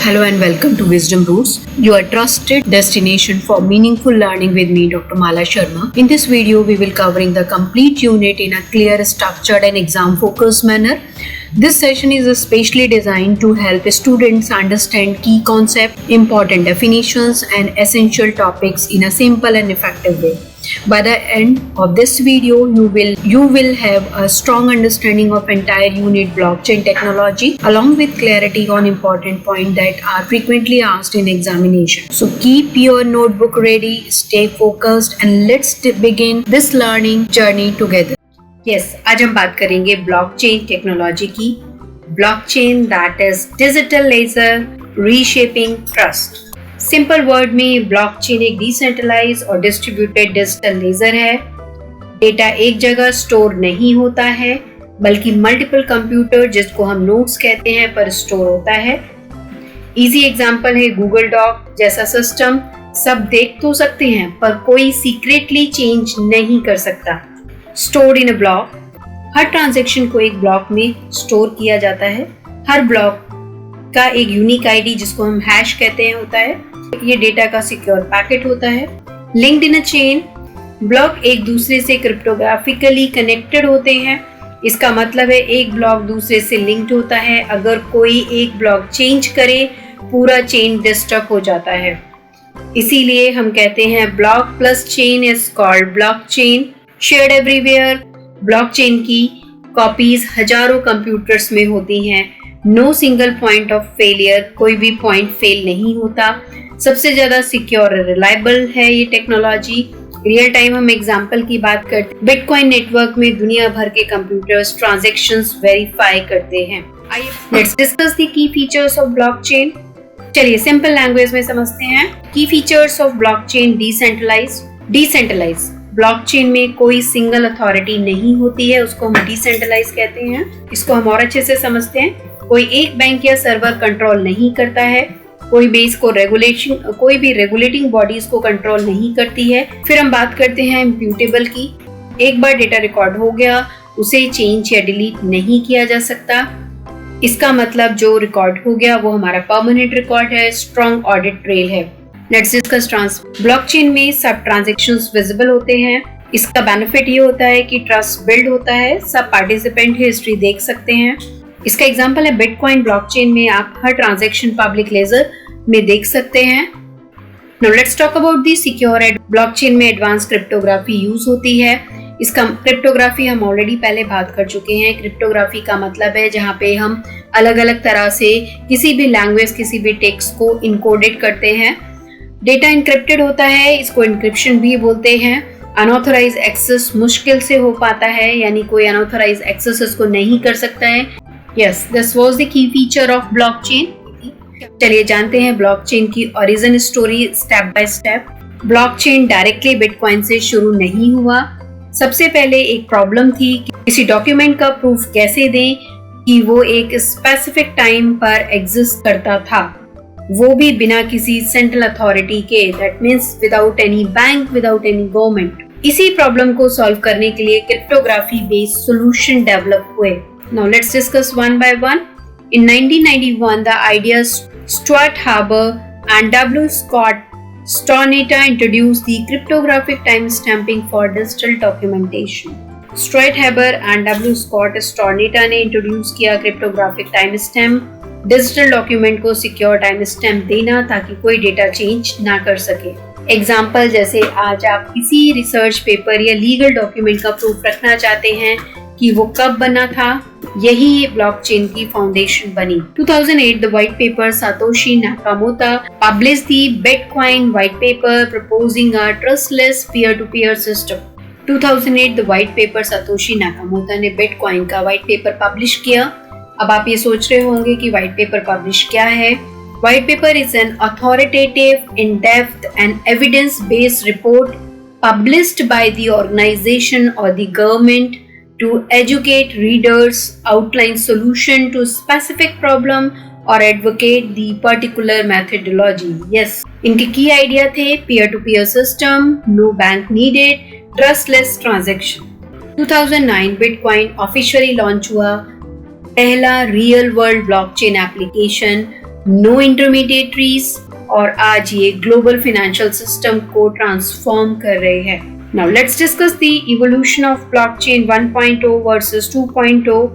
Hello and welcome to Wisdom Roots, your trusted destination for meaningful learning with me, Dr. Mala Sharma. In this video, we will covering the complete unit in a clear, structured and exam-focused manner. This session is especially designed to help students understand key concepts, important definitions and essential topics in a simple and effective way. By the end of this video, you will have a strong understanding of entire unit blockchain technology along with clarity on important points that are frequently asked in examination. So keep your notebook ready, stay focused and let's begin this learning journey together. Yes, आज हम बात करेंगे blockchain technology की. Blockchain that is digital ledger reshaping trust. Simple word में blockchain एक decentralise और distributed digital ledger है. Data एक जगह स्टोर नहीं होता है बल्कि मल्टीपल कंप्यूटर जिसको हम नोड्स कहते हैं पर स्टोर होता है. इजी एग्जांपल है गूगल डॉक जैसा सिस्टम. सब देख तो सकते हैं पर कोई सीक्रेटली चेंज नहीं कर सकता. Stored in a block. Her transaction को एक ब्लॉक में स्टोर किया जाता है. हर ब्लॉक का एक यूनिक आईडी जिसको हम हैश कहते हैं होता है. ये डेटा का सिक्योर पैकेट होता है. Linked in a chain. Block एक दूसरे से क्रिप्टोग्राफिकली कनेक्टेड होते हैं. इसका मतलब है एक ब्लॉक दूसरे से लिंक्ड होता है. अगर कोई एक ब्लॉक चेंज करे पूरा चेन डिस्टर्ब हो जाता है. इसीलिए हम कहते हैं block plus chain is called blockchain. Shared everywhere. Blockchain की कॉपीज हजारों कंप्यूटर्स में होती हैं. No single point of failure. कोई भी पॉइंट फेल नहीं होता. सबसे ज्यादा सिक्योर और रिलायबल है ये टेक्नोलॉजी. रियल टाइम हम एग्जांपल की बात करते हैं. बिटकॉइन नेटवर्क में दुनिया भर के कंप्यूटर्स ट्रांजैक्शंस वेरीफाई करते हैं. Let's discuss the key features of blockchain. चलिए सिंपल लैंग्वेज में समझते हैं. Key features of blockchain. Decentralise. Blockchain में कोई सिंगल अथॉरिटी नहीं होती है, उसको हम डिसेंट्रलाइज कहते हैं. इसको हम और अच्छे से समझते हैं. कोई एक बैंक या सर्वर कंट्रोल नहीं करता है. कोई भी इसको कोई भी रेगुलेटिंग बॉडी इसको कंट्रोल नहीं करती है. फिर हम बात करते हैं इम्प्यूटेबल की. एक बार डेटा रिकॉर्ड हो गया उसे चेंज या डिलीट नहीं किया जा सकता. इसका मतलब जो रिकॉर्ड हो गया वो हमारा परमानेंट रिकॉर्ड है. स्ट्रॉन्ग ऑडिट ट्रेल है. लेट्स डिस्कस ब्लॉकचेन में सब ट्रांजैक्शंस विजिबल होते हैं. इसका बेनिफिट ये होता है कि ट्रस्ट बिल्ड होता है. सब पार्टिसिपेंट हिस्ट्री देख सकते हैं. इसका एग्जांपल है बिटकॉइन. ब्लॉकचेन में आप हर ट्रांजैक्शन पब्लिक लेजर में देख सकते हैं. Now let's talk about the secure. Blockchain में एडवांस क्रिप्टोग्राफी यूज होती है. इसका क्रिप्टोग्राफी हम ऑलरेडी पहले बात कर चुके हैं. क्रिप्टोग्राफी का मतलब है जहाँ पे हम अलग अलग तरह से किसी भी लैंग्वेज किसी भी टेक्स्ट को इनकोडेड करते हैं. डेटा इनक्रिप्टेड होता है. इसको इनक्रिप्शन भी बोलते हैं. अनऑथराइज एक्सेस मुश्किल से हो पाता है यानी कोई अनऑथराइज एक्सेस इसको नहीं कर सकता है. Yes, this was the key feature of blockchain. चलिए जानते हैं ब्लॉकचेन की origin story step by step. Blockchain directly bitcoin से शुरू नहीं हुआ. सबसे पहले एक प्रॉब्लम थी कि किसी डॉक्यूमेंट का प्रूफ कैसे दें कि वो एक स्पेसिफिक टाइम पर एग्जिस्ट करता था, वो भी बिना किसी सेंट्रल अथॉरिटी के. That means without any bank, without any government. इसी प्रॉब्लम को सॉल्व करने के लिए क्रिप्टोग्राफी बेस्ड सॉल्यूशन डेवलप हुए. Now let's discuss one by one. In 1991, the ideas Stuart Haber and W. Scott Stornetta introduced the cryptographic timestamping for digital documentation. Stuart Haber and W. Scott Stornetta ने introduce किया cryptographic timestamp. Digital document को secure timestamp देना ताकि कोई data change ना कर सके. Example जैसे आज आप किसी रिसर्च पेपर या लीगल डॉक्यूमेंट का प्रूफ रखना चाहते हैं कि वो कब बना था, यही ब्लॉकचेन की फाउंडेशन बनी. 2008 the white paper Satoshi Nakamoto published the Bitcoin white paper proposing a trustless peer-to-peer system. 2008 the white paper Satoshi Nakamoto ने Bitcoin का white paper publish किया. अब आप ये सोच रहे होंगे कि white paper publish क्या है. White paper is an authoritative, in-depth and evidence-based report published by the organization or the government to educate readers, outline solution to specific problem or advocate the particular methodology. Yes, इनके key idea थे peer-to-peer system, no bank needed, trustless transaction. 2009 Bitcoin officially launch हुआ. पहला real world blockchain application no intermediaries, और आज ये global financial system को transform कर रहे हैं। Now let's discuss the evolution of blockchain 1.0 versus 2.0।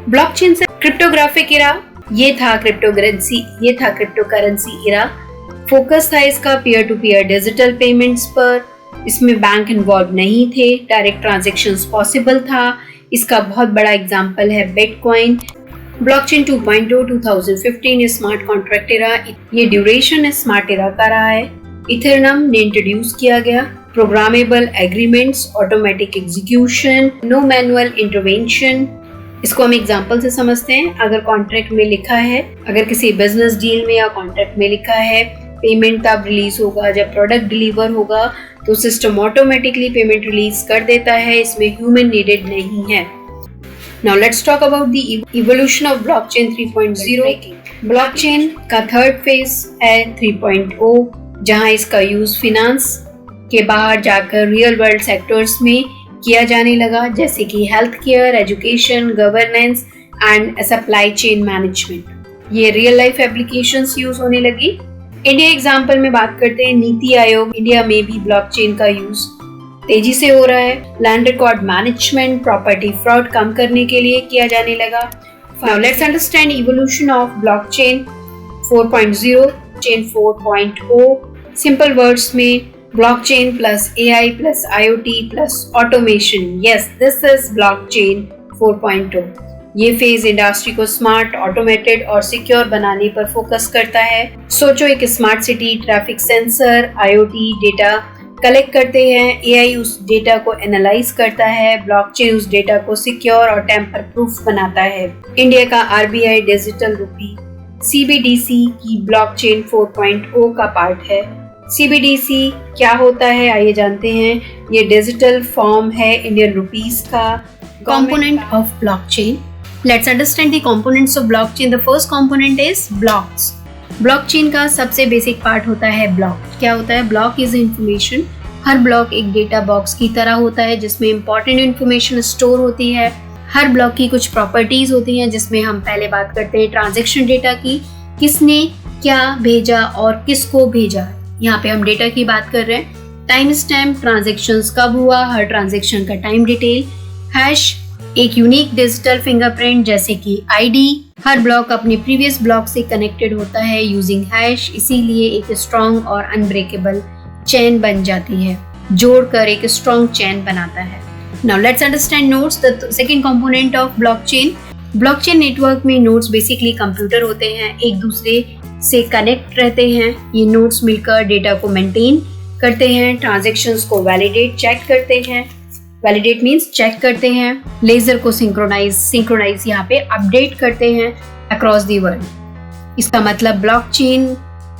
Blockchain से क्रिप्टोग्राफिक इरा, ये था क्रिप्टोकरेंसी इरा। फोकस था इसका peer to peer digital payments पर। इसमें बैंक इन्वॉल्व नहीं थे, डायरेक्ट ट्रांजैक्शंस पॉसिबल था। इसका बहुत बड़ा एग्जांपल है बिटकॉइन। ब्लॉकचेन 2.0 2015 स्मार्ट कॉन्ट्रैक्ट इरा, ये ड्यूरेशन स्मार्ट इरा का रहा है। इथेरियम ने इंट्रोड्यूस किया गया। Programmable agreements, automatic execution, no manual intervention. इसको हम एग्जांपल से समझते हैं। अगर कॉन्ट्रैक्ट में लिखा है, अगर किसी बिजनेस डील में या कॉन्ट्रैक्ट में लिखा है पेमेंट तब रिलीज होगा जब प्रोडक्ट डिलीवर होगा, तो सिस्टम ऑटोमेटिकली पेमेंट रिलीज कर देता है। इसमें ह्यूमन नीडेड नहीं है। Now let's talk about the evolution of blockchain 3.0। Blockchain का थर्ड फेज है 3.0, जहां इसका यूज फिनेंस के बाहर जाकर रियल वर्ल्ड सेक्टर्स में किया जाने लगा, जैसे कि health care, education, governance and supply chain management. ये रियल लाइफ एप्लीकेशंस यूज होने लगी। इंडिया एग्जाम्पल में बात करते हैं, नीति आयोग इंडिया में भी ब्लॉकचेन का यूज तेजी से हो रहा है। Land record management, property fraud कम करने के लिए किया जाने लगा। Now let's understand evolution of blockchain 4.0, chain 4.0। Simple words में blockchain plus AI plus IoT plus automation, yes this is blockchain 4.0। ये फेज इंडस्ट्री को स्मार्ट, ऑटोमेटेड और सिक्योर बनाने पर फोकस करता है। सोचो, एक smart city traffic sensor IoT data collect करते हैं, AI उस डेटा को एनालाइज करता है, ब्लॉकचेन उस डेटा को सिक्योर और टेम्पर प्रूफ बनाता है। इंडिया का RBI डिजिटल रूपी CBDC की ब्लॉकचेन 4.0 का पार्ट है। CBDC क्या होता है आइए जानते हैं। ये डिजिटल फॉर्म है इंडियन रुपीस का। Component of blockchain. Let's understand the components of blockchain. The first component is blocks. Blockchain का सबसे बेसिक पार्ट होता है ब्लॉक। क्या होता है? Block is information. Her block एक डेटा बॉक्स की तरह होता है जिसमें इंपॉर्टेंट इंफॉर्मेशन स्टोर होती है। हर ब्लॉक की कुछ प्रॉपर्टीज होती हैं, जिसमें हम पहले बात करते हैं ट्रांजैक्शन डेटा की, किसने क्या भेजा और किसको भेजा। यहाँ पे हम डेटा की बात कर रहे हैं। टाइम स्टैम्प, ट्रांजैक्शंस कब हुआ, हर ट्रांजैक्शन का टाइम डिटेल। हैश, एक यूनिक डिजिटल फिंगरप्रिंट जैसे कि ID। हर ब्लॉक अपने प्रीवियस ब्लॉक से कनेक्टेड होता है यूजिंग हैश, इसीलिए एक स्ट्रॉन्ग और अनब्रेकेबल चेन बन जाती है, जोड़कर एक स्ट्रॉन्ग चेन बनाता है। Now let's understand nodes, the second component of blockchain. Blockchain network में नोड्स बेसिकली कंप्यूटर होते हैं, एक दूसरे से कनेक्ट रहते हैं। ये नोड्स मिलकर डेटा को मेंटेन करते हैं, ट्रांजैक्शंस को वैलिडेट चेक करते हैं। वैलिडेट मीन्स चेक करते हैं। लेजर को सिंक्रोनाइज यहाँ पे अपडेट करते हैं अक्रॉस द वर्ल्ड। इसका मतलब ब्लॉकचेन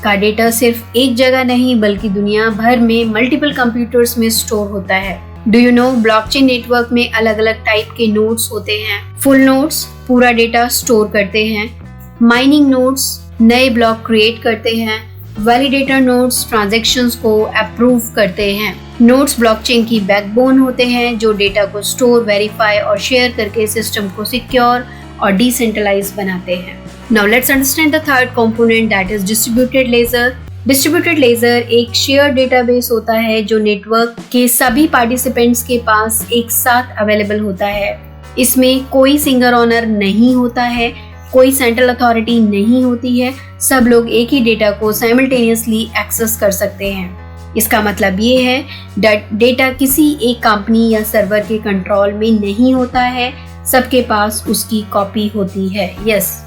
का डेटा सिर्फ एक जगह नहीं बल्कि दुनिया भर में मल्टीपल कंप्यूटर्स में स्टोर होता है। Do you know, blockchain network में अलग अलग टाइप के नोड्स होते हैं। फुल नोड्स पूरा डेटा स्टोर करते हैं। माइनिंग नोड्स नए ब्लॉक क्रिएट करते हैं। वैलिडेटर नोड्स ट्रांजैक्शंस को अप्रूव करते हैं। नोड्स ब्लॉकचेन की बैकबोन होते हैं जो डेटा को स्टोर, वेरीफाई और शेयर करके सिस्टम को सिक्योर और डिसेंट्रलाइज बनाते हैं। Now let's understand the third component, that is distributed laser. Distributed laser एक शेयर डेटाबेस होता है जो नेटवर्क के सभी पार्टिसिपेंट्स के पास एक साथ अवेलेबल होता है। इसमें कोई सिंगल ओनर नहीं होता है, कोई सेंट्रल अथॉरिटी नहीं होती है, सब लोग एक ही डेटा को साइमल्टेनियसली एक्सेस कर सकते हैं। इसका मतलब ये है डेटा किसी एक कंपनी या सर्वर के कंट्रोल में नहीं होता है, सबके पास उसकी कॉपी होती है। Yes,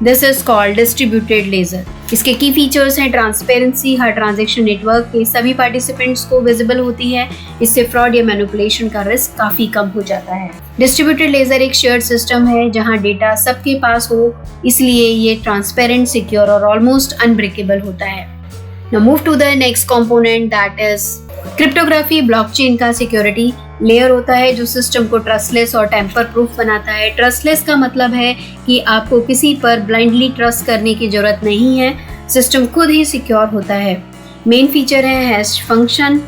this is called distributed laser. इसके की फीचर्स हैं ट्रांसपेरेंसी, हर ट्रांजैक्शन नेटवर्क के सभी पार्टिसिपेंट्स को विजिबल होती है, इससे फ्रॉड या मैनिपुलेशन का रिस्क काफी कम हो जाता है। डिस्ट्रीब्यूटेड लेजर एक शेयर्ड सिस्टम है जहां डेटा सबके पास हो, इसलिए ये ट्रांसपेरेंट, सिक्योर और ऑलमोस्ट अनब्रेकेबल होता है। Now move to the next component, that is cryptography. Blockchain का सिक्योरिटी लेयर होता है जो सिस्टम को ट्रस्टलेस और टेम्पर प्रूफ बनाता है। ट्रस्टलेस का मतलब है कि आपको किसी पर ब्लाइंडली ट्रस्ट करने की जरूरत नहीं है, सिस्टम खुद ही सिक्योर होता है। मेन फीचर है हैश फंक्शन।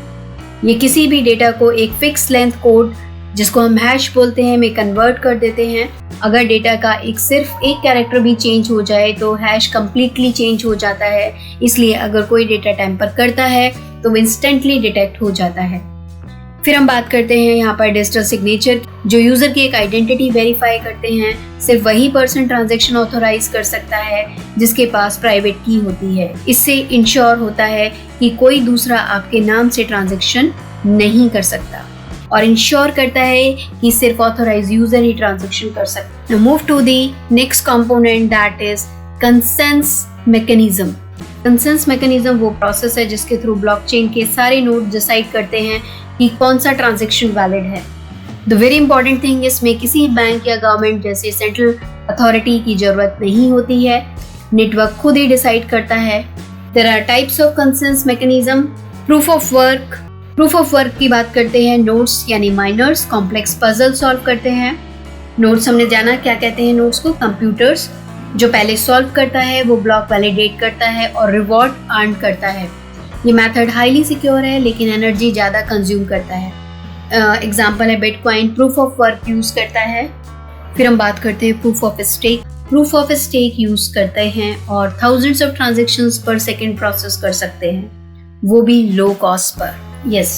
ये किसी भी डेटा को एक फिक्स लेंथ कोड जिसको हम हैश बोलते हैं, में कन्वर्ट कर देते हैं। अगर डेटा का सिर्फ एक कैरेक्टर भी चेंज हो जाए तो हैश कम्प्लीटली चेंज हो जाता है। इसलिए अगर कोई डेटा टैम्पर करता है तो वो इंस्टेंटली डिटेक्ट हो जाता है। फिर हम बात करते हैं यहाँ पर डिजिटल सिग्नेचर, जो यूजर की एक आइडेंटिटी वेरीफाई करते हैं। सिर्फ वही पर्सन ट्रांजैक्शन ऑथोराइज कर सकता है जिसके पास प्राइवेट की होती है। इससे इंश्योर होता है कि कोई दूसरा आपके नाम से ट्रांजैक्शन नहीं कर सकता, और इंश्योर करता है कि सिर्फ ऑथोराइज यूजर ही ट्रांजैक्शन कर सकता है। Move to the next component, that is consensus mechanism. Consensus mechanism वो प्रोसेस है जिसके थ्रू ब्लॉकचेन के सारे नोड डिसाइड करते हैं कि कौन सा ट्रांजैक्शन वैलिड है। द वेरी इंपॉर्टेंट थिंग, इसमें किसी बैंक या गवर्नमेंट जैसे सेंट्रल अथॉरिटी की जरूरत नहीं होती है। नेटवर्क खुद ही डिसाइड करता है। There are types of consensus mechanism. Proof of work की बात करते हैं। नोड्स यानी माइनर्स कॉम्प्लेक्स पजल सॉल्व करते हैं। नोड्स हमने जाना क्या कहते हैं नोड्स को, कंप्यूटर्स। जो पहले सॉल्व करता है वो ब्लॉक वैलिडेट करता है और रिवॉर्ड अर्न करता है। ये मेथड हाईली सिक्योर है लेकिन एनर्जी ज़्यादा कंज्यूम करता है। एग्जाम्पल है Bitcoin proof of work use करता है। फिर हम बात करते हैं proof of stake. Proof of stake use करते हैं और thousands of transactions per second process कर सकते हैं, वो भी लो कॉस्ट पर। Yes,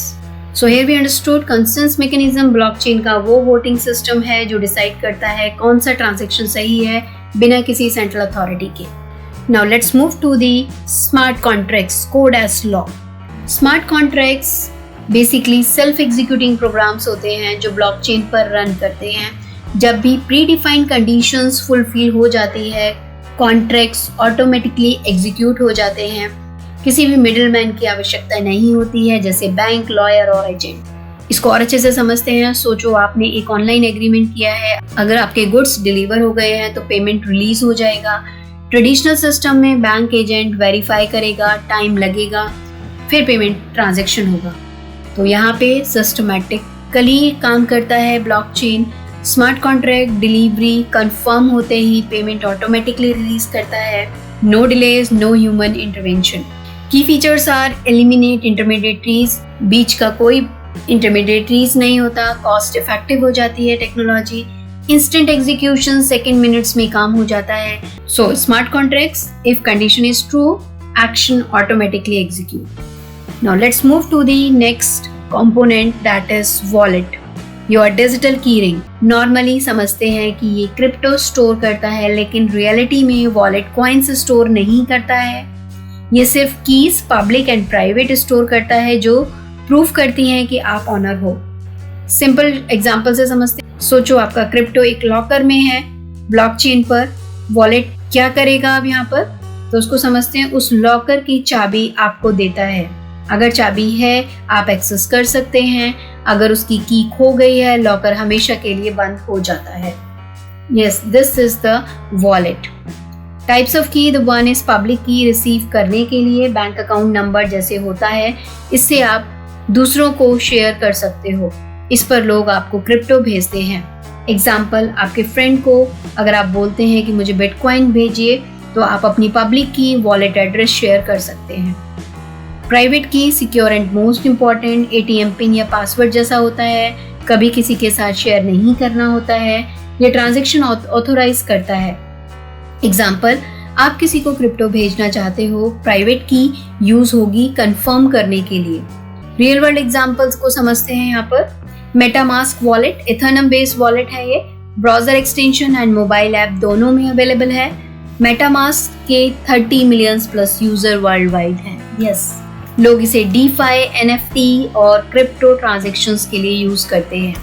so here we understood consensus mechanism. Blockchain का वो वोटिंग सिस्टम है जो डिसाइड करता है कौन सा ट्रांजेक्शन सही है बिना किसी सेंट्रल अथॉरिटी के। Now let's move to the smart contracts, code as law. Smart contracts basically self-executing programs होते हैं जो blockchain पर रन करते हैं। जब भी predefined conditions fulfill हो जाती है, contracts automatically execute हो जाते हैं। किसी भी middleman की आवश्यकता नहीं होती है, जैसे बैंक, लॉयर और एजेंट। इसको और अच्छे से समझते हैं। सोचो आपने एक ऑनलाइन एग्रीमेंट किया है, अगर आपके गुड्स डिलीवर हो गए हैं तो पेमेंट रिलीज हो जाएगा। ट्रेडिशनल सिस्टम में बैंक एजेंट वेरीफाई करेगा, टाइम लगेगा, फिर पेमेंट ट्रांजैक्शन होगा। तो यहाँ पे सिस्टमैटिकली काम करता है blockchain. Smart contract delivery confirm होते ही पेमेंट ऑटोमेटिकली रिलीज करता है। No delays, no human intervention. Key features are eliminate intermediaries, बीच का कोई इंटरमीडिएटरीज नहीं होता। कॉस्ट इफेक्टिव हो जाती है technology. Instant execution, second minutes में काम हो जाता है। So smart contracts, if condition is true, action automatically execute. Now let's move to the next component, that is wallet, your digital key ring. Normally समझते हैं कि ये क्रिप्टो स्टोर करता है, लेकिन रियलिटी में वॉलेट कॉइन्स स्टोर नहीं करता है। ये सिर्फ keys public and private store करता है जो प्रूफ करती हैं कि आप ऑनर हो। सिंपल एग्जांपल से समझते हैं। सोचो आपका क्रिप्टो एक लॉकर में है ब्लॉकचेन पर। वॉलेट क्या करेगा अब यहाँ पर, तो उसको समझते हैं उस लॉकर की चाबी आपको देता है। अगर चाबी है आप एक्सेस कर सकते हैं, अगर उसकी की खो गई है लॉकर हमेशा के लिए बंद हो जाता है। Yes, this is the wallet. Types of की, द वन इज पब्लिक की, रिसीव करने के लिए बैंक अकाउंट नंबर जैसे होता है, इससे आप दूसरों को शेयर कर सकते हो। इस पर लोग आपको क्रिप्टो भेजते हैं। एग्जाम्पल, आपके फ्रेंड को अगर आप बोलते हैं कि मुझे बिटकॉइन भेजिए, तो आप अपनी पब्लिक की वॉलेट एड्रेस शेयर कर सकते हैं। प्राइवेट की, secure and most important, ATM pin या पासवर्ड जैसा होता है, कभी किसी के साथ शेयर नहीं करना होता है। यह ट्रांजैक्शन ऑथोराइज करता है। एग्जाम्पल, आप किसी को क्रिप्टो भेजना चाहते हो, प्राइवेट की यूज होगी कंफर्म करने के लिए। रियल वर्ल्ड एग्जाम्पल्स को समझते हैं यहाँ पर। मेटामास्क वॉलेट इथरनम बेस्ड वॉलेट है। ये browser extension and mobile app दोनों में अवेलेबल है। मेटामास्क के 30 million plus user world wide हैं। यस, लोग इसे डीफाई, एनएफटी और क्रिप्टो ट्रांजैक्शंस के लिए यूज करते हैं।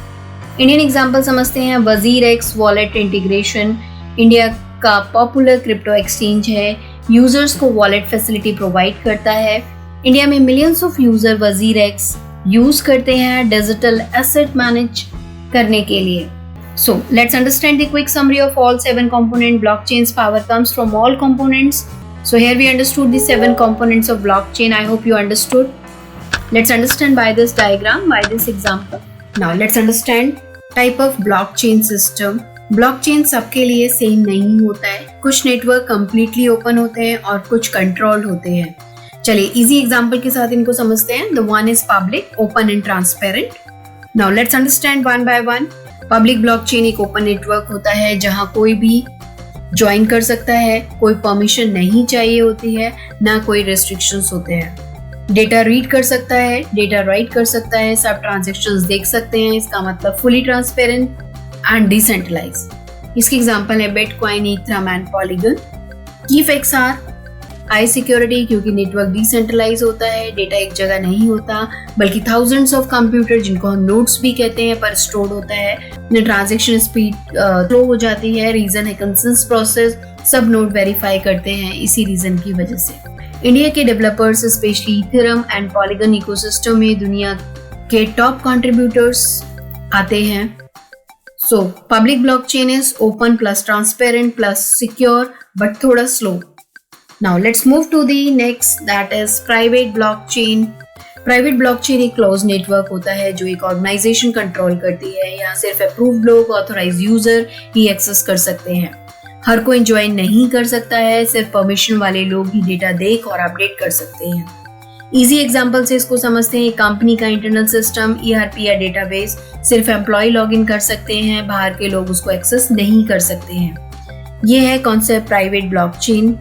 इंडियन एग्जांपल समझते हैं। वजीरेक्स वॉलेट इंटीग्रेशन इंडिया का पॉपुलर क्रिप्टो एक्सचेंज है, यूजर्स को वॉलेट फैसिलिटी प्रोवाइड करता है। इंडिया में millions of user WazirX use करते हैं डिजिटल एसेट मैनेज करने के लिए। So let's understand the quick summary of all 7 component blockchain's power comes from all components. So here we understood the 7 components of blockchain. I hope you understood. Let's understand by this diagram, by this example. Now let's understand type of blockchain system. Blockchain सबके लिए same नहीं होता है। कुछ network completely open होते हैं और कुछ controlled होते हैं। चलिए इजी एग्जाम्पल के साथ इनको समझते हैं। The one is public, open and transparent. Now let's understand one by one. Public blockchain एक ओपन नेटवर्क होता है जहां कोई भी ज्वाइन कर सकता है, कोई परमिशन नहीं चाहिए होती है, ना कोई रेस्ट्रिक्शंस होते हैं। डेटा रीड कर सकता है, डेटा राइट कर सकता है, सब ट्रांजैक्शंस देख सकते हैं। इसका मतलब फुली ट्रांसपेरेंट एंड डिसेंट्रलाइज। इसकी एग्जांपल है बिटकॉइन, इथेरियम एंड पॉलीगन। की इफेक्ट्स आर हाई सिक्योरिटी, क्योंकि नेटवर्क डिसेंट्रलाइज होता है, डेटा एक जगह नहीं होता बल्कि थाउजेंड्स ऑफ कंप्यूटर, जिनको हम नोड्स भी कहते हैं, पर स्टोर्ड होता है। ट्रांजैक्शन स्पीड स्लो हो जाती है। रीजन है कंसेंसस प्रोसेस, सब नोड वेरीफाई करते हैं इसी रीजन की वजह से। इंडिया के developers specially Ethereum and polygon ecosystem में दुनिया के टॉप कंट्रीब्यूटर्स आते हैं। So public blockchain is open plus transparent plus secure but थोड़ा slow. Now let's move to the next, that is private blockchain. Private blockchain एक close network होता है जो एक ऑर्गेनाइजेशन कंट्रोल करती है। यहाँ सिर्फ अप्रूव्ड लोग, ऑथराइज्ड यूजर ही एक्सेस कर सकते हैं। हर कोई ज्वाइन नहीं कर सकता है, सिर्फ परमिशन वाले लोग ही डेटा देख और अपडेट कर सकते हैं। इजी एग्जांपल से इसको समझते हैं। कंपनी का इंटरनल सिस्टम, ERP या डेटाबेस सिर्फ एम्प्लॉय लॉगिन कर सकते हैं, बाहर के लोग उसको एक्सेस नहीं कर सकते हैं। ये है कॉन्सेप्ट प्राइवेट ब्लॉकचेन।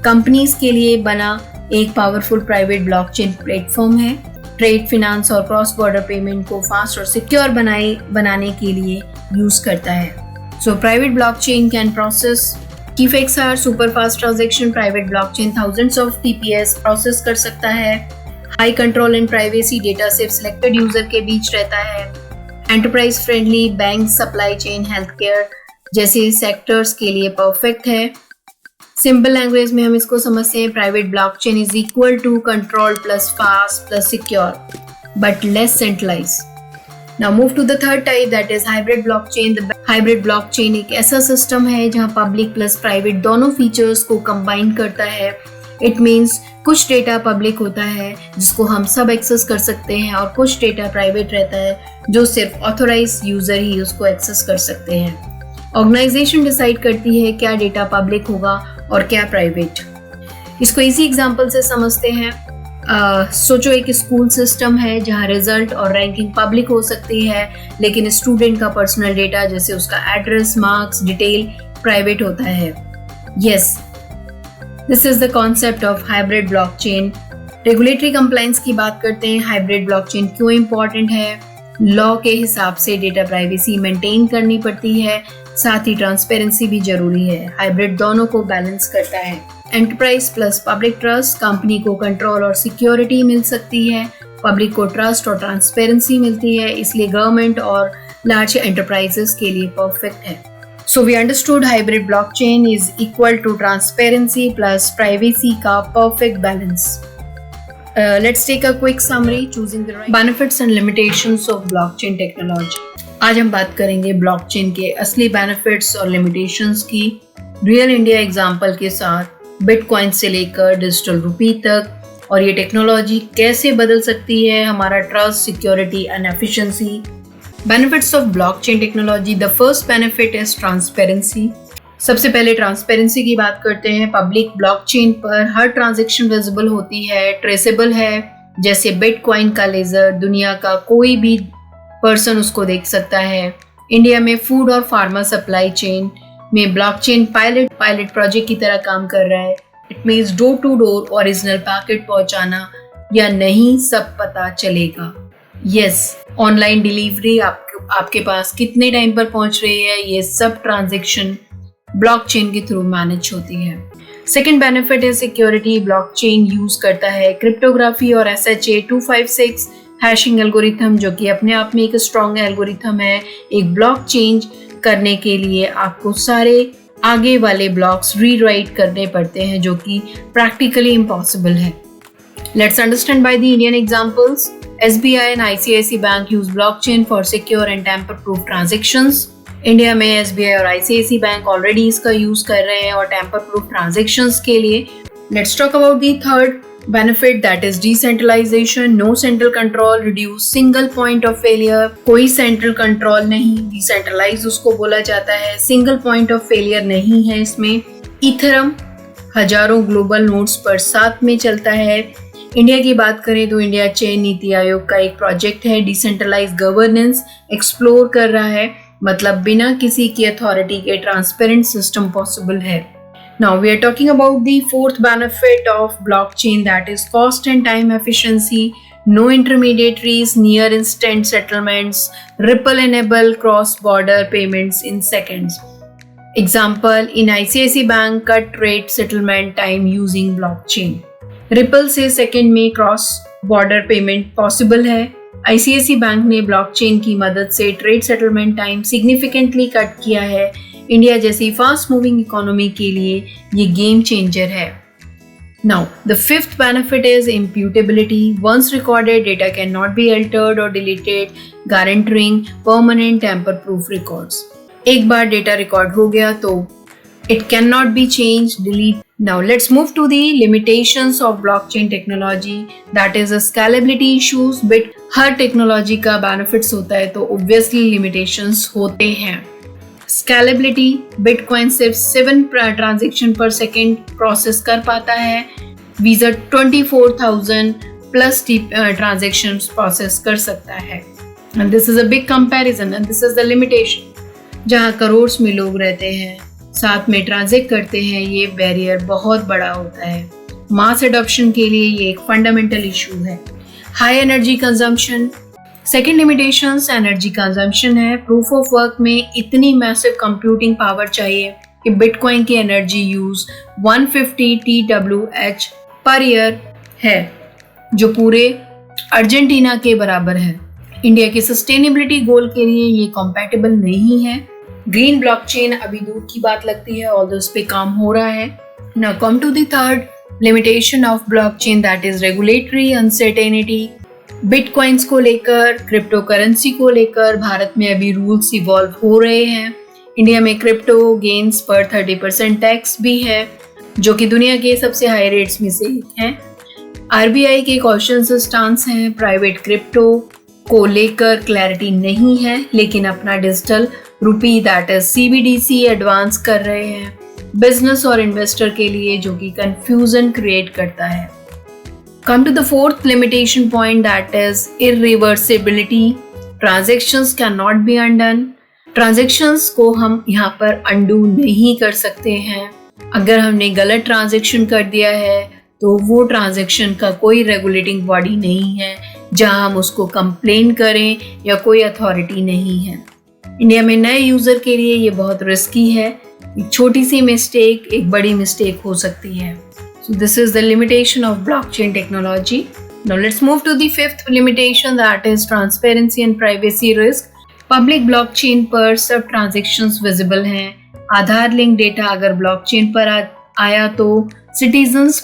कंपनीज के लिए बना एक पावरफुल प्राइवेट ब्लॉकचेन प्लेटफॉर्म है। ट्रेड, फाइनेंस और क्रॉस बॉर्डर पेमेंट को फास्ट और सिक्योर बनाने के लिए यूज करता है। So private blockchain can process की effects are super fast transaction. Private blockchain thousands of TPS process कर सकता है। High control and privacy, data सिर्फ सिलेक्टेड यूजर के बीच रहता है। Enterprise friendly, bank, supply chain, health care जैसे सेक्टर्स के लिए परफेक्ट है। सिंपल लैंग्वेज में हम इसको समझते हैं, private blockchain is equal to controlled plus fast plus secure but less centralise. Now move to the third type, that is hybrid blockchain. Hybrid blockchain एक ऐसा सिस्टम है जहां पब्लिक प्लस प्राइवेट दोनों फीचर्स को कंबाइन करता है। It means कुछ data public होता है जिसको हम सब एक्सेस कर सकते हैं और कुछ डेटा प्राइवेट रहता है जो सिर्फ ऑथोराइज्ड यूजर ही उसको एक्सेस कर सकते हैं। ऑर्गेनाइजेशन डिसाइड करती है क्या डेटा पब्लिक होगा और क्या प्राइवेट। इसको इसी एग्जांपल से समझते हैं। सोचो एक स्कूल सिस्टम है जहां रिजल्ट और रैंकिंग पब्लिक हो सकती है, लेकिन स्टूडेंट का पर्सनल डेटा जैसे उसका एड्रेस, मार्क्स, डिटेल प्राइवेट होता है। Yes, this is the concept of hybrid blockchain. Regulatory compliance की बात करते हैं। हाइब्रिड ब्लॉकचेन क्यों इंपॉर्टेंट है? लॉ के हिसाब से डेटा प्राइवेसी मेंटेन करनी पड़ती है, साथ ही ट्रांसपेरेंसी भी जरूरी है। हाइब्रिड दोनों को बैलेंस करता है। Enterprise plus public trust, company को कंट्रोल और सिक्योरिटी मिल सकती है, पब्लिक को ट्रस्ट और ट्रांसपेरेंसी मिलती है, इसलिए गवर्नमेंट और लार्ज एंटरप्राइजेस के लिए परफेक्ट है। So we understood hybrid blockchain is equal to transparency plus privacy का perfect balance. Let's take a quick summary, choosing the right benefits and limitations of blockchain technology. आज हम बात करेंगे blockchain के असली बेनिफिट्स और लिमिटेशंस की रियल इंडिया एग्जांपल के साथ, बिटकॉइन से लेकर डिजिटल रुपी तक, और ये टेक्नोलॉजी कैसे बदल सकती है हमारा trust, security and efficiency. Benefits of blockchain technology. The first benefit is transparency. सबसे पहले ट्रांसपेरेंसी की बात करते हैं। पब्लिक ब्लॉकचेन पर हर ट्रांजैक्शन विजिबल होती है, ट्रेसेबल है। जैसे बिटकॉइन का लेजर, दुनिया का कोई भी पर्सन उसको देख सकता है। इंडिया में फूड और फार्मा सप्लाई चेन में ब्लॉकचेन पायलट प्रोजेक्ट की तरह काम कर रहा है। It means door to door original packet पहुंचाना या नहीं सब पता चलेगा। यस, ऑनलाइन डिलीवरी आपके पास कितने टाइम पर पहुंच रही है, ये सब ट्रांजैक्शन ब्लॉकचेन के थ्रू मैनेज होती है। सेकेंड बेनिफिट है सिक्योरिटी। ब्लॉकचेन यूज करता है क्रिप्टोग्राफी और SHA 256 हैशिंग एल्गोरिथम, जो कि अपने आप में एक स्ट्रॉन्ग एल्गोरिथम है। एक ब्लॉक चेंज करने के लिए आपको सारे आगे वाले ब्लॉक्स रीराइट करने पड़ते हैं, जो कि प्रैक्टिकली इम्पॉसिबल है। Let's understand by the Indian examples. SBI and ICICI bank use blockchain for secure and tamper proof transactions. India में SBI और ICICI बैंक ऑलरेडी इसका यूज कर रहे हैं और टैम्पर प्रूफ ट्रांजैक्शंस के लिए। Let's talk about the third benefit, that is decentralization. No central control, reduce single point of failure. कोई central control नहीं, decentralize उसको बोला जाता है। single point of failure नहीं है इसमें। Ethereum हजारों global nodes पर साथ में चलता है। इंडिया की बात करें तो इंडिया चेन नीति आयोग का एक प्रोजेक्ट है, डिसेंट्रलाइज गवर्नेंस एक्सप्लोर कर रहा है, मतलब बिना किसी की अथॉरिटी के ट्रांसपेरेंट सिस्टम पॉसिबल है। Now we are talking about the fourth benefit of blockchain, that is cost and time efficiency, no intermediaries, near instant settlements, Ripple enable cross-border payments in seconds. Example, in ICICI Bank cut rate settlement time using blockchain. Ripple से second में cross border payment possible है। ICICI bank ने blockchain की मदद से trade settlement time significantly cut किया है। India जैसी फास्ट मूविंग इकोनॉमी के लिए ये गेम चेंजर है। Now, the fifth benefit is imputability. Once recorded, data cannot be altered or deleted, guaranteeing permanent tamper-proof records. एक बार डेटा रिकॉर्ड हो गया तो it cannot be changed, delete. Now let's move to the limitations of blockchain technology, that is scalability issues. Bit her technology का benefits होता है तो obviously limitations होते हैं। Scalability, बिटकॉइन सिर्फ 7 ट्रांजेक्शन पर सेकेंड प्रोसेस कर पाता है, वीजा 24,000 प्लस ट्रांजेक्शन प्रोसेस कर सकता है। And this is a big comparison and this is the limitation. जहाँ करोड़ में लोग रहते हैं, साथ में ट्रांजेक्ट करते हैं, ये बैरियर बहुत बड़ा होता है। मास एडॉप्शन के लिए ये एक फंडामेंटल इशू है। High energy consumption, second limitations energy consumption है। प्रूफ ऑफ वर्क में इतनी मैसिव कंप्यूटिंग पावर चाहिए कि बिटकॉइन की energy use 150 TWh per year है, जो पूरे अर्जेंटीना के बराबर है। इंडिया के सस्टेनेबिलिटी गोल के लिए ये कॉम्पैटिबल नहीं है। ग्रीन ब्लॉकचेन अभी दूर की बात लगती है, ऑल्दो इस पे काम हो रहा है। Now come to the third limitation of blockchain, that is regulatory uncertainty. Bitcoins को लेकर, क्रिप्टो करेंसी को लेकर भारत में अभी रूल्स इवॉल्व हो रहे हैं। इंडिया में क्रिप्टो गेन्स पर 30% टैक्स भी है, जो कि दुनिया के सबसे हाई रेट्स में से एक है। आरबीआई के कॉशंस स्टांस हैं, प्राइवेट क्रिप्टो को लेकर क्लैरिटी नहीं है, लेकिन अपना digital rupee that is CBDC advance कर रहे हैं बिजनेस और इन्वेस्टर के लिए, जो कि कंफ्यूजन क्रिएट करता है। Come to the fourth limitation point, that is irreversibility. Transactions cannot be undone. Transactions को हम यहाँ पर अनडू नहीं कर सकते हैं। अगर हमने गलत ट्रांजेक्शन कर दिया है तो वो ट्रांजेक्शन का कोई रेगुलेटिंग बॉडी नहीं है जहां हम उसको कंप्लेन करें, या कोई अथॉरिटी नहीं है। इंडिया में नए यूजर के लिए ये बहुत रिस्की है। एक छोटी सी मिस्टेक एक बड़ी मिस्टेक हो सकती है। So this is the limitation of blockchain technology. Now let's move to the fifth limitation, that is transparency and privacy risk. Public blockchain पर सब ट्रांजेक्शंस विजिबल हैं। आधार लिंक डेटा अगर ब्लॉकचेन पर आया तो सिटीजन्स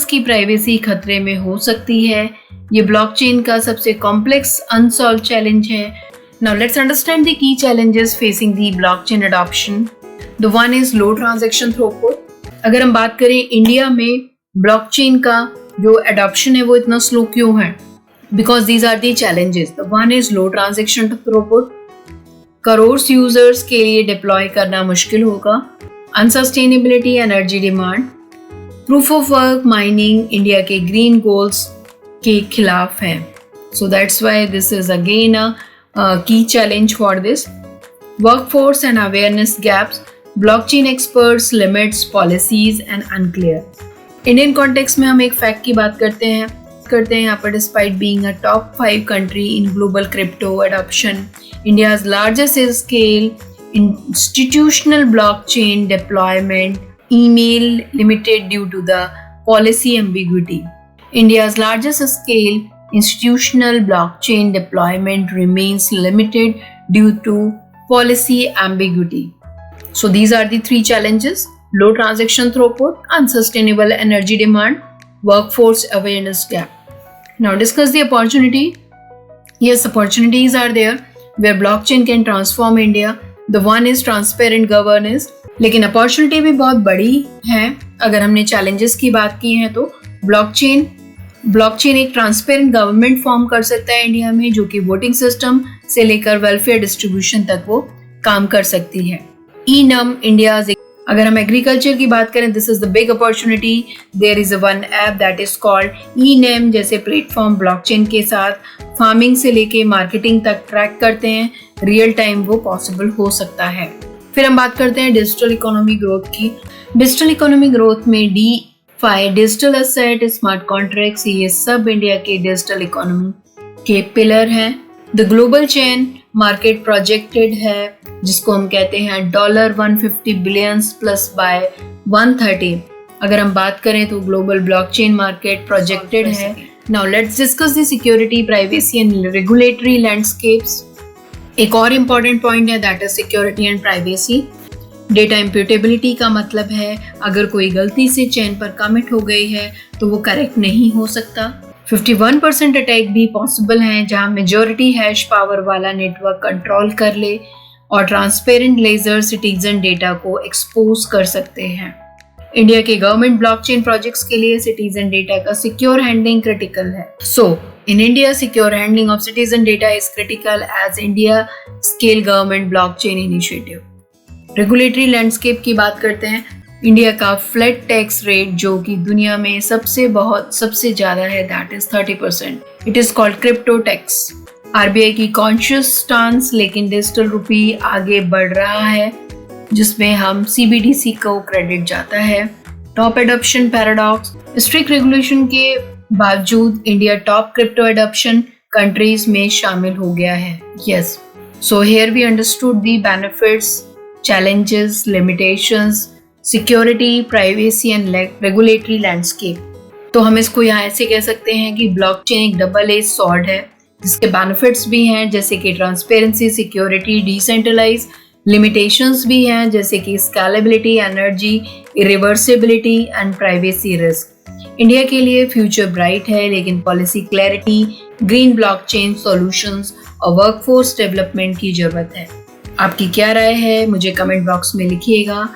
की प्राइवेसी खतरे में हो सकती है। ये ब्लॉकचेन का सबसे कॉम्प्लेक्स अनसॉल्व चैलेंज है। Now let's understand the key challenges facing the blockchain adoption. The one is low transaction throughput. अगर हम बात करें इंडिया में ब्लॉकचेन का जो अडॉप्शन है वो इतना स्लो क्यों है? Because these are the challenges. The one is low transaction throughput, crore users के लिए डिप्लॉय करना मुश्किल होगा। Unsustainability, energy demand, proof of work, mining India के ग्रीन गोल्स के खिलाफ है। So that's why this is again a key challenge for this. Workforce and awareness gaps, blockchain experts, limits, policies and unclear. Indian context में हम एक fact की बात करते हैं यहाँ पर। Despite being a top 5 country in global crypto adoption, India's largest scale institutional blockchain deployment email limited due to the policy ambiguity. India's largest scale institutional blockchain deployment remains limited due to policy ambiguity. So these are the 3 challenges: low transaction throughput, unsustainable energy demand, workforce awareness gap. Now discuss the opportunity. Yes, opportunities are there where blockchain can transform India. The one is transparent governance. लेकिन opportunity भी बहुत बड़ी है। अगर हमने challenges की बात की है तो ब्लॉकचेन एक ट्रांसपेरेंट गवर्नमेंट फॉर्म कर सकता है इंडिया में, जो कि वोटिंग सिस्टम से लेकर वेलफेयर डिस्ट्रीब्यूशन तक वो काम कर सकती है। ई-नम इंडियाज अगर हम एग्रीकल्चर की बात करें, this is the big opportunity. There is one app that is called eNAM जैसे प्लेटफॉर्म ब्लॉकचेन के साथ फार्मिंग से लेके मार्केटिंग तक ट्रैक करते हैं. रियल टाइम वो पॉसिबल हो सकता है. फिर हम बात करते हैं डिजिटल इकोनॉमी ग्रोथ की. डिजिटल इकोनॉमी ग्रोथ में DeFi, digital asset, smart contracts, ये सब इंडिया के डिजिटल इकोनॉमी के पिलर हैं. The global chain market projected है, जिसको हम कहते हैं $150 बिलियन प्लस बाय 130. अगर हम बात करें तो ग्लोबल ब्लॉकचेन मार्केट प्रोजेक्टेड है. Now let's discuss the security, privacy and regulatory landscapes. एक और इम्पॉर्टेंट पॉइंट है, that is security and privacy. Data imputability का मतलब है अगर कोई गलती से चेन पर कमिट हो गई है तो वो करेक्ट नहीं हो सकता. 51% अटैक भी पॉसिबल हैं जहां मेजॉरिटी हैश पावर वाला नेटवर्क कंट्रोल कर ले और ट्रांसपेरेंट लेजर सिटीजन डेटा को एक्सपोज कर सकते हैं. इंडिया के गवर्नमेंट ब्लॉकचेन प्रोजेक्ट्स के लिए सिटीजन डेटा का सिक्योर हैंडलिंग क्रिटिकल है. सो in India, secure handling of citizen data is critical as India scale government blockchain initiative. Regulatory landscape की बात करते हैं. इंडिया का फ्लैट टैक्स रेट जो कि दुनिया में सबसे ज़्यादा है, that is 30%. It is called crypto tax. RBI की कॉन्शियस स्टांस, लेकिन डिजिटल रुपी आगे बढ़ रहा है जिसमें हम CBDC को क्रेडिट जाता है. Top adoption paradox. Strict regulation के बावजूद India top crypto adoption countries में शामिल हो गया है. Yes, so here we understood the benefits, challenges, limitations, security, privacy and regulatory landscape. तो हम इसको यहाँ ऐसे कह सकते हैं कि ब्लॉकचेन एक डबल एज सॉर्ड है जिसके बेनिफिट्स भी हैं जैसे कि ट्रांसपेरेंसी, सिक्योरिटी, डिसेंट्रलाइज. लिमिटेशंस भी हैं जैसे कि scalability, energy, irreversibility and privacy risk. India के लिए फ्यूचर ब्राइट है, लेकिन policy clarity, green blockchain solutions और वर्कफोर्स डेवलपमेंट की जरूरत है. आपकी क्या राय है मुझे कमेंट बॉक्स में लिखिएगा.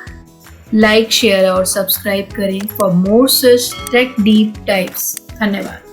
लाइक, शेयर और सब्सक्राइब करें for more such tech deep types. धन्यवाद.